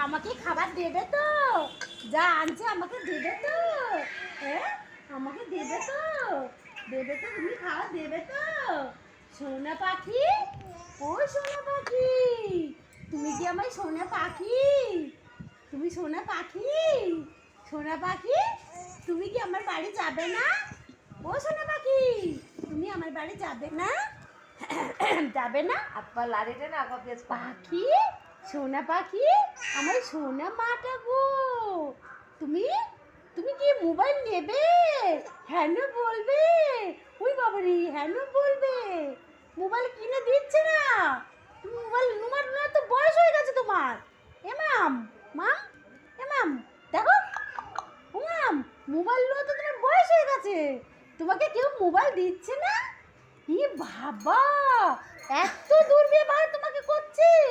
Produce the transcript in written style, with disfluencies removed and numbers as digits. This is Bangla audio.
আমাকে খাবার দেবে তো? যা আনছে আমাকে দেবে তো? হ্যাঁ, আমাকে দেবে তো? দেবে তো? তুমি খাবার দেবে তো? সোনা পাখি, ও সোনা পাখি, তুমি কি আমার সোনা পাখি? তুমি সোনা পাখি, সোনা পাখি, তুমি কি আমার বাড়ি যাবে না? ও সোনা পাখি, তুমি আমার বাড়ি যাবে না? যাবে না? আপা লাড়িটা না আপা পেছ পাখি, সোনা পাখি, আমার সোনা মাটা গো, তুমি তুমি কি মোবাইল নেবে? হ্যাঁ বলবে? ওই বাবারে, হ্যাঁ বলবে? মোবাইল কিনে দিচ্ছে না? তুমি মোবাইল তোমার না তো বয়স হয়ে গেছে তোমার। এমাম, মাম, এমাম, দেখো, ও মাম, মোবাইল নেওয়া তো তোমার বয়স হয়ে গেছে, তোমাকে কেউ মোবাইল দিচ্ছে না? ই বাবা, এত দূর ব্যবহার